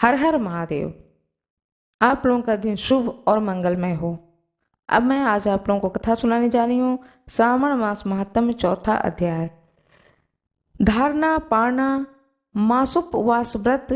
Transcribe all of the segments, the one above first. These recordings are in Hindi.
हर हर महादेव। आप लोगों का दिन शुभ और मंगलमय हो। अब मैं आज आप लोगों को कथा सुनाने जा रही हूँ। श्रावण मास महात्म्य चौथा अध्याय। धारणा पारणा मासोपवास व्रत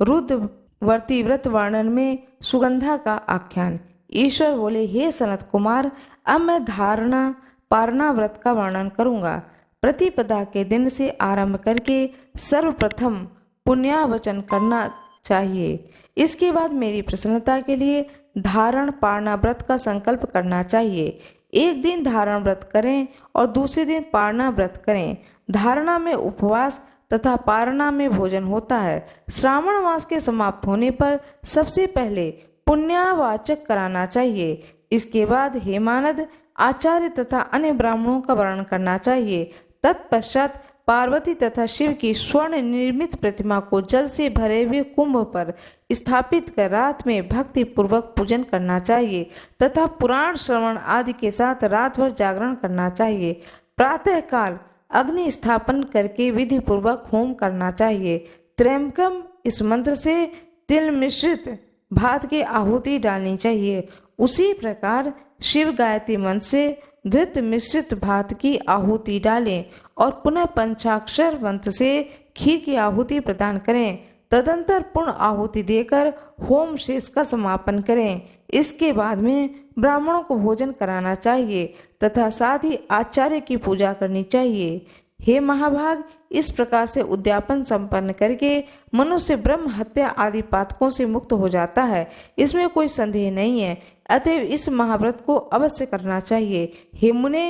रुद्रवर्ती व्रत वर्णन में सुगंधा का आख्यान। ईश्वर बोले, हे सनत कुमार, अब मैं धारणा पारणा व्रत का वर्णन करूंगा। प्रतिपदा के दिन से आरंभ करके सर्वप्रथम पुण्यावचन करना चाहिए। इसके बाद मेरी प्रसन्नता के लिए धारण पारणा व्रत का संकल्प करना चाहिए। एक दिन धारण व्रत करें और दूसरे दिन पारणा व्रत करें। धारणा में उपवास तथा पारणा में भोजन होता है। श्रावण मास के समाप्त होने पर सबसे पहले पुण्यावाचक कराना चाहिए। इसके बाद हेमानद आचार्य तथा अन्य ब्राह्मणों का वर्णन करना चाहिए। तत्पश्चात पार्वती तथा शिव की स्वर्ण निर्मित प्रतिमा को जल से भरे हुए कुंभ पर स्थापित कर रात में भक्ति पूर्वक पूजन करना चाहिए तथा पुराण श्रवण आदि के साथ रात भर जागरण करना चाहिए। प्रातः काल अग्नि स्थापन करके विधि पूर्वक होम करना चाहिए। त्र्यंबकम इस मंत्र से तिल मिश्रित भात की आहुति डालनी चाहिए। उसी प्रकार शिव गायत्री मंत्र से धृत मिश्रित भात की आहुति डालें और पुनः पंचाक्षर मंत्र से खीर की आहुति प्रदान करें। तदंतर पूर्ण आहुति देकर होम शेष का समापन करें। इसके बाद में ब्राह्मणों को भोजन कराना चाहिए तथा साथ ही आचार्य की पूजा करनी चाहिए। हे महाभाग, इस प्रकार से उद्यापन संपन्न करके मनुष्य ब्रह्म हत्या आदि पातकों से मुक्त हो जाता है, इसमें कोई संदेह नहीं है। अतएव इस महाव्रत को अवश्य करना चाहिए। हे मुने,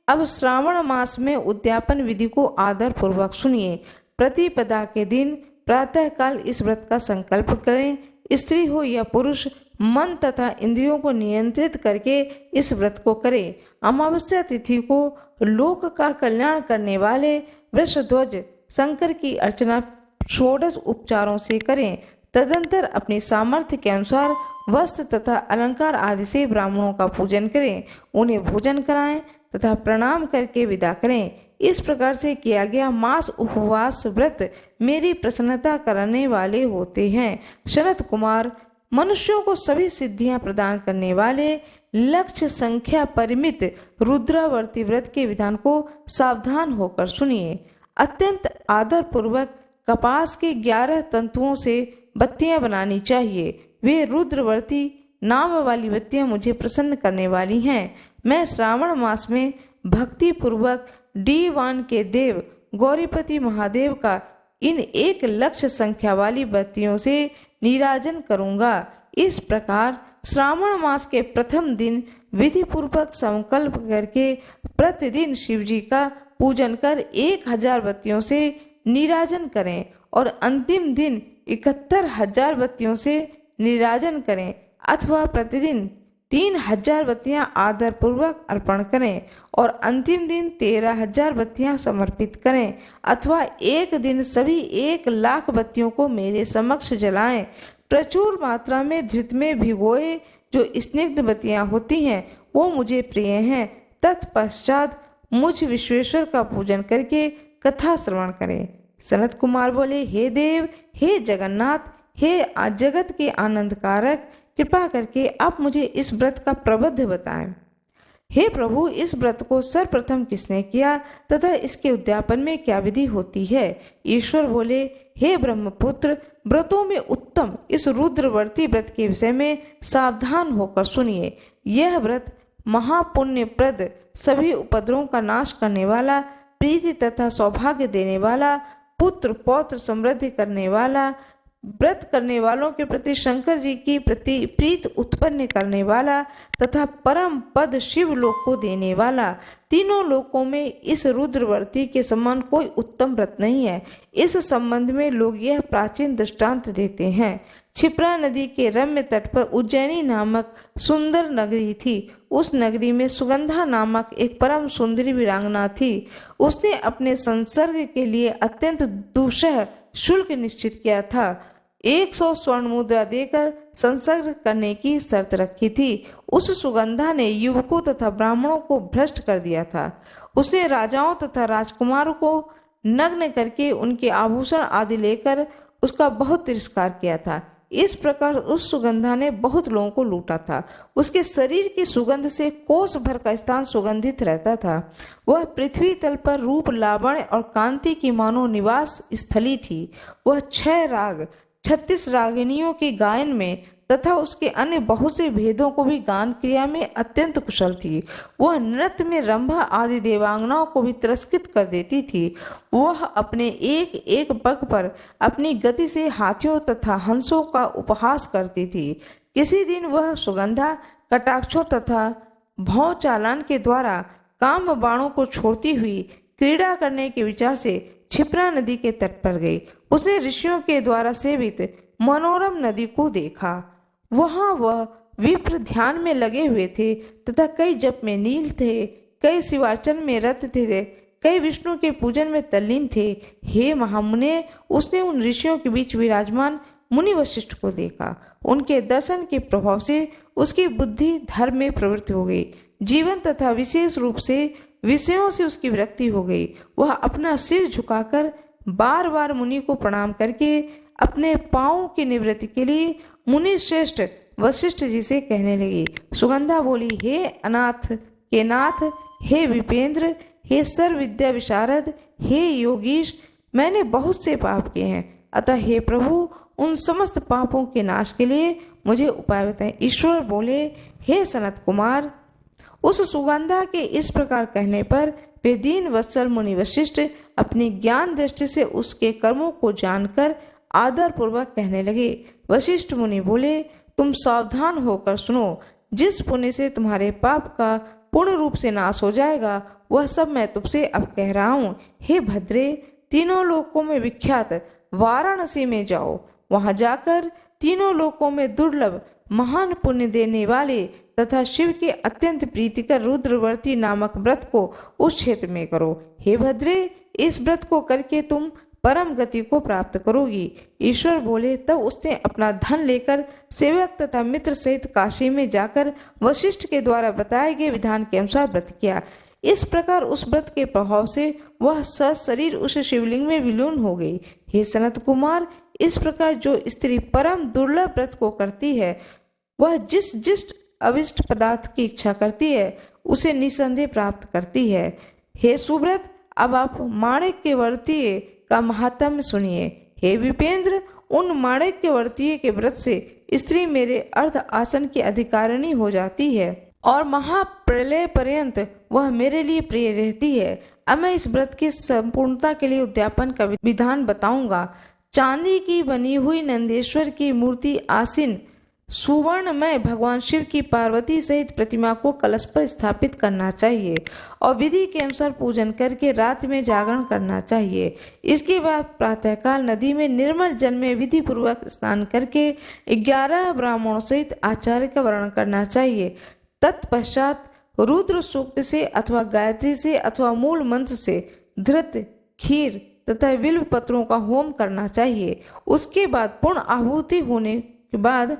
अब श्रावण मास में उद्यापन विधि को आदर पूर्वक सुनिए। प्रतिपदा के दिन प्रातः काल इस व्रत का संकल्प करें। स्त्री हो या पुरुष मन तथा इंद्रियों को नियंत्रित करके इस व्रत को करें। अमावस्या तिथि को लोक का कल्याण करने वाले वृषध्वज शंकर की अर्चना षोडश उपचारों से करें। तदंतर अपनी सामर्थ्य के अनुसार वस्त्र तथा अलंकार आदि से ब्राह्मणों का पूजन करें, उन्हें भोजन कराएं तथा प्रणाम करके विदा करें। इस प्रकार से किया गया मास उपवास व्रत मेरी प्रसन्नता करने वाले होते हैं। शरद कुमार, मनुष्यों को सभी सिद्धियां प्रदान करने वाले लक्ष्य संख्या परिमित रुद्रावर्ती व्रत के विधान को सावधान होकर सुनिए। अत्यंत आदर पूर्वक कपास के 11 तंतुओं से बत्तियां बनानी चाहिए। वे रुद्रवर्ती नाम वाली बत्तियां मुझे प्रसन्न करने वाली हैं। मैं श्रावण मास में भक्ति पूर्वक D1 के देव गौरीपति महादेव का इन 1 लक्ष संख्या वाली बत्तियों से नीराजन करूंगा। इस प्रकार श्रावण मास के प्रथम दिन विधि पूर्वक संकल्प करके प्रतिदिन शिवजी का पूजन कर 1000 बत्तियों से नीराजन करें और अंतिम दिन 71,000 बत्तियों से नीराजन करें, अथवा प्रतिदिन 3000 बत्तियां आदर पूर्वक अर्पण करें और अंतिम दिन 13,000 बत्तियां समर्पित करें, अथवा एक दिन सभी 1,00,000 बत्तियों को मेरे समक्ष जलाएं। प्रचुर मात्रा में धृत में भिगोए जो स्निग्ध बत्तियां होती हैं वो मुझे प्रिय हैं। तत्पश्चात मुझ विश्वेश्वर का पूजन करके कथा श्रवण करें। सनत कुमार बोले, हे देव, हे जगन्नाथ, हे जगत के आनंद कारक, कृपा करके आप मुझे इस व्रत का प्रबंध बताएं। हे प्रभु, इस व्रत को सर्वप्रथम किसने किया तथा इसके उद्यापन में क्या विधि होती है? ईश्वर बोले, हे ब्रह्मपुत्र, व्रतों में उत्तम इस रुद्रवर्ती व्रत के विषय में सावधान होकर सुनिए। यह व्रत महापुण्यप्रद, सभी उपद्रवों का नाश करने वाला, प्रीति तथा सौभाग्य देने वाला, पुत्र पौत्र समृद्धि करने वाला, व्रत करने वालों के प्रति शंकर जी की प्रति प्रीत उत्पन्न करने वाला तथा परम पद शिव लोक को देने वाला। तीनों लोकों में इस रुद्रवर्ती के समान कोई उत्तम व्रत नहीं है। इस संबंध में लोग यह प्राचीन दृष्टांत देते हैं। क्षिप्रा नदी के रम्य तट पर उज्जैनी नामक सुंदर नगरी थी। उस नगरी में सुगंधा नामक एक परम सुंदरी वीरांगना थी। उसने अपने संसर्ग के लिए अत्यंत दुस्सह शुल्क निश्चित किया था। 100 स्वर्ण मुद्रा देकर संसर्ग करने की शर्त रखी थी। उस सुगंधा ने युवकों तथा ब्राह्मणों को भ्रष्ट कर दिया था। उसने राजाओं तथा राजकुमारों को नग्न करके उनके आभूषण आदि लेकर उसका बहुत तिरस्कार किया था। इस प्रकार उस सुगंधा ने बहुत लोगों को लूटा था। उसके शरीर की सुगंध से कोस भर का स्थान सुगंधित रहता था। वह पृथ्वी तल पर रूप, लावण्य और कांति की मानो निवास स्थली थी। वह 6 राग 36 रागिनियों के गायन में तथा उसके अन्य बहुत से भेदों को भी गान क्रिया में अत्यंत कुशल थी। वह नृत्य में रंभा आदि देवांगनाओं को भी तिरस्कृत कर देती थी। वह अपने एक एक पग पर अपनी गति से हाथियों तथा हंसों का उपहास करती थी। किसी दिन वह सुगंधा कटाक्षों तथा भौं चालान के द्वारा काम बाणों को छोड़ती हुई क्रीड़ा करने के विचार से क्षिप्रा नदी के तट पर गई। उसने ऋषियों के द्वारा सेवित मनोरम नदी को देखा। वहां वह विप्र ध्यान में लगे हुए थे तथा कई जप में नील थे, कई शिवार्चन में रत थे, कई विष्णु के पूजन में तल्लीन थे। हे महामुने, उसने उन ऋषियों के बीच विराजमान मुनि वशिष्ठ को देखा। उनके दर्शन के प्रभाव से उसकी बुद्धि धर्म में प्रवृत्त हो गई। जीवन तथा विशेष रूप से विषयों से उसकी विरक्ति हो गई। वह अपना सिर झुकाकर बार बार मुनि को प्रणाम करके अपने पांवों की निवृत्ति के लिए मुनि श्रेष्ठ वशिष्ठ जी से कहने लगी। सुगंधा बोली, हे अनाथ के नाथ, हे विपेंद्र, हे सर्व विद्या विशारद, हे योगीश, मैंने बहुत से पाप किए हैं। अतः हे प्रभु, उन समस्त पापों के नाश के लिए मुझे उपाय बताएं। ईश्वर बोले, हे सनत कुमार। उस सुगंधा के इस प्रकार कहने पर वे दीन वत्सल मुनि वशिष्ठ अपनी ज्ञान दृष्टि से उसके कर्मों को जानकर आदर पूर्वक कहने लगे। वशिष्ठ मुनि बोले, तुम सावधान होकर सुनो। जिस पुण्य से तुम्हारे पाप का पूर्ण रूप से नाश हो जाएगा, वह सब मैं तुमसे अब कह रहा हूँ। हे भद्रे, तीनों लोकों में विख्यात वाराणसी में जाओ। वहां जाकर तीनों लोकों में दुर्लभ महान पुण्य देने वाले तथा शिव के अत्यंत प्रीतिकर रुद्रवर्ती नामक व्रत को उस क्षेत्र में करो। हे भद्रे, इस व्रत को करके तुम परम गति को प्राप्त करोगी। ईश्वर बोले, तब उसने अपना धन लेकर सेवक तथा मित्र सहित काशी में जाकर वशिष्ठ के द्वारा बताए गए विधान के अनुसार व्रत किया। इस प्रकार उस व्रत के प्रभाव से वह सशरीर उस शिवलिंग में विलीन हो गई। हे सनत कुमार, इस प्रकार जो स्त्री परम दुर्लभ व्रत को करती है, वह जिस जिस अविष्ट पदार्थ की इच्छा करती है, उसे निसंदेह प्राप्त करती है। हे सुव्रत, अब आप माणिक्यवर्तीय का महात्म्य सुनिए। हे विपेंद्र, उन माणिक्यवर्तीय के व्रत से स्त्री मेरे अर्ध आसन की अधिकारिणी हो जाती है और महाप्रलय पर्यंत वह मेरे लिए प्रिय रहती है। अब मैं इस व्रत की संपूर्णता के लिए उद्यापन का विधान बताऊंगा। चांदी की बनी हुई नंदेश्वर की मूर्ति आसीन सुवर्ण में भगवान शिव की पार्वती सहित प्रतिमा को कलश पर स्थापित करना चाहिए और विधि के अनुसार पूजन करके रात में जागरण करना चाहिए। इसके बाद प्रातःकाल नदी में निर्मल जल में विधि पूर्वक स्नान करके 11 ब्राह्मणों सहित आचार्य का वर्णन करना चाहिए। तत्पश्चात रुद्र सूक्त से अथवा गायत्री से अथवा मूल मंत्र से धृत, खीर तथा बिल्व पत्रों का होम करना चाहिए। उसके बाद पूर्ण आहुति होने के बाद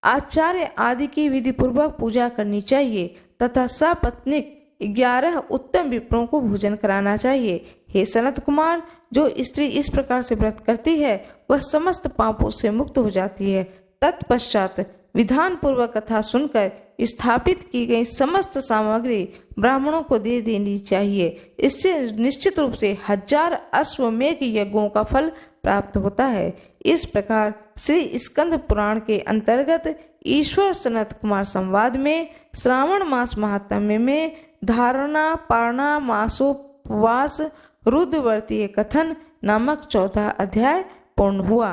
आचार्य आदि की विधि पूर्वक पूजा करनी चाहिए तथा सपत्नीक 11 उत्तम विप्रों को भोजन कराना चाहिए। हे सनत कुमार, जो स्त्री इस प्रकार से व्रत करती है, वह समस्त पापों से मुक्त हो जाती है। तत्पश्चात विधान पूर्वक कथा सुनकर स्थापित की गई समस्त सामग्री ब्राह्मणों को दे देनी चाहिए। इससे निश्चित रूप से 1000 अश्वमेघ यज्ञों का फल प्राप्त होता है। इस प्रकार श्री स्कंद पुराण के अंतर्गत ईश्वर सनत कुमार संवाद में श्रावण मास महात्म्य में धारणा, पारणा, मासोपवास, रुद्रवर्तीय कथन नामक 4था अध्याय पूर्ण हुआ।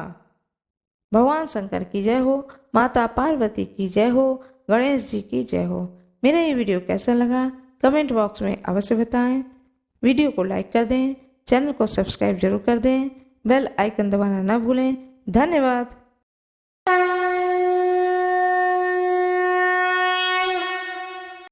भगवान शंकर की जय हो, माता पार्वती की जय हो, गणेश जी की जय हो। मेरा ये वीडियो कैसा लगा कमेंट बॉक्स में अवश्य बताएं। वीडियो को लाइक कर दें, चैनल को सब्सक्राइब जरूर कर दें, बेल आइकन दबाना न भूलें। धन्यवाद।